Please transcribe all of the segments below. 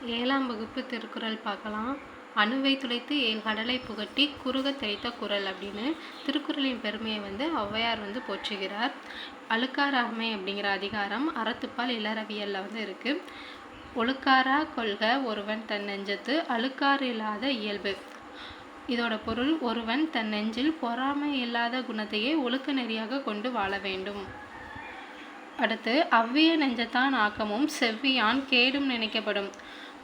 ஏழாம் வகுப்பு திருக்குறள் பார்க்கலாம். அணுவை துளைத்து ஏழ் கடலை புகட்டி குறுக தெளித்த குறள் அப்படின்னு திருக்குறளின் பெருமையை ஔவையார் போற்றுகிறார். அழுக்காராமை அப்படிங்கிற அதிகாரம் அறத்துப்பால் இளறவியல்ல இருக்கு. ஒழுக்காரா கொள்க ஒருவன் தன் நெஞ்சத்து அழுக்காறு இல்லாத இயல்பு. இதோட பொருள், ஒருவன் தன் நெஞ்சில் பொறாமை இல்லாத குணத்தையே ஒழுக்க நெறியாக கொண்டு வாழ வேண்டும். அடுத்து, அவ்விய நெஞ்சத்தான் ஆக்கமும் செவ்வியான் கேடும் நினைக்கப்படும்.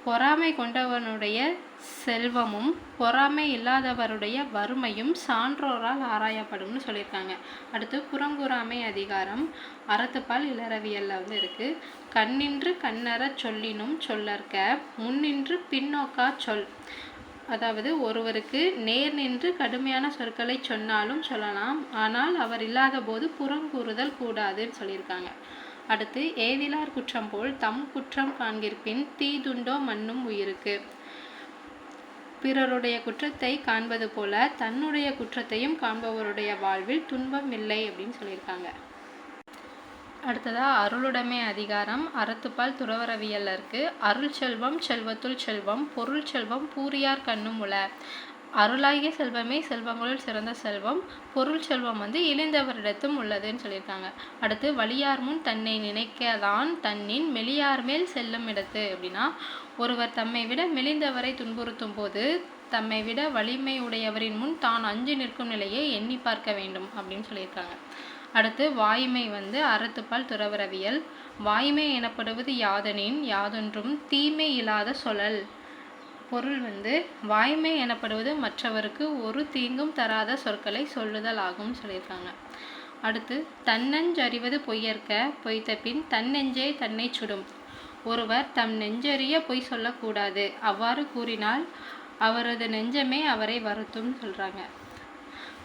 பொறாமை கொண்டவனுடைய செல்வமும் பொறாமை இல்லாதவருடைய வறுமையும் சான்றோரால் ஆராயப்படும்னு சொல்லியிருக்காங்க. அடுத்து, புறங்கூறாமை அதிகாரம் அறத்துப்பால் இளறவியல்ல இருக்கு. கண்ணின்று கண்ணற சொல்லினும் சொல்லற்க முன்னின்று பின்னோக்கா சொல். அதாவது, ஒருவருக்கு நேர் நின்று கடுமையான சொற்களை சொன்னாலும் சொல்லலாம், ஆனால் அவர் இல்லாத போது புறங்கூறுதல் கூடாதுன்னு சொல்லியிருக்காங்க. அடுத்து, ஏதிலார் குற்றம் போல் தம் குற்றம் காண்கிற்பின் தீதுண்டோ மண்ணும் உயிருக்கு. பிறருடைய குற்றத்தை காண்பது போல தன்னுடைய குற்றத்தையும் காண்பவருடைய வாழ்வில் துன்பம் இல்லை அப்படின்னு சொல்லியிருக்காங்க. அடுத்ததா, அருளுடைமை அதிகாரம் அறத்துப்பால் துறவரவியல்ல இருக்கு. அருள் செல்வம் செல்வத்துள் செல்வம் பொருள் செல்வம் பூரியார் கண்ணும் உள. அருளாகிய செல்வமே செல்வங்களுள் சிறந்த செல்வம், பொருள் செல்வம் இழிந்தவரிடத்தும் உள்ளதுன்னு சொல்லியிருக்காங்க. அடுத்து, வலியார் முன் தன்னை நினைக்கதான் தன்னின் மெலியார் மேல் செல்லும் இடத்து. அப்படின்னா, ஒருவர் தம்மை விட மெலிந்தவரை துன்புறுத்தும் போது தம்மை விட வலிமை உடையவரின் முன் தான் அஞ்சு நிற்கும் நிலையை எண்ணி பார்க்க வேண்டும் அப்படின்னு சொல்லியிருக்காங்க. அடுத்து, வாய்மை அறத்துப்பால் துறவரவியல். வாய்மை எனப்படுவது யாதெனின் யாதொன்றும் தீமை இல்லாத சொல்லல். பொருள், வாய்மை எனப்படுவது மற்றவருக்கு ஒரு தீங்கும் தராத சொற்களை சொல்லுதல் ஆகும் சொல்லியிருக்காங்க. அடுத்து, தன்னஞ்சறிவது பொய்யற்க பொய்த்த பின் தன்னெஞ்சே தன்னை சுடும். ஒருவர் தம் நெஞ்சறிய பொய் சொல்லக்கூடாது, அவ்வாறு கூறினால் அவரது நெஞ்சமே அவரை வருத்தும் சொல்றாங்க.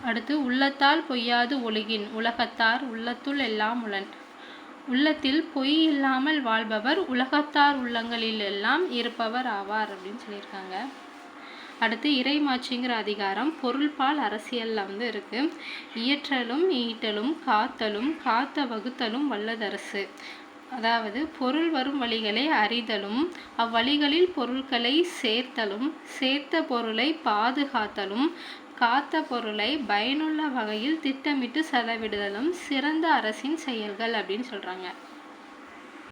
அடுத்து, உள்ளத்தால் பொய்யாது ஒழுகின் உலகத்தார் உள்ளத்துள் எல்லாம் உளன். உள்ளத்தில் பொய் இல்லாமல் வாழ்பவர் உலகத்தார் உள்ளங்களில் எல்லாம் இருப்பவர் ஆவார் அப்படின்னு சொல்லியிருக்காங்க. அடுத்து, இறைமாட்சிங்கிற அதிகாரம் பொருள்பால் அரசியல்ல இருக்கு. இயற்றலும் ஈட்டலும் காத்தலும் காத்த வகுத்தலும் வல்லதரசு. அதாவது, பொருள் வரும் வழிகளை அறிதலும் அவ்வழிகளில் பொருட்களை சேர்த்தலும் சேர்த்த பொருளை பாதுகாத்தலும் காத்த பொருளை பயனுள்ள வகையில் திட்டமிட்டு செலவிடுதலும் சிறந்த அரசின் செயல்கள் அப்படின்னு சொல்றாங்க.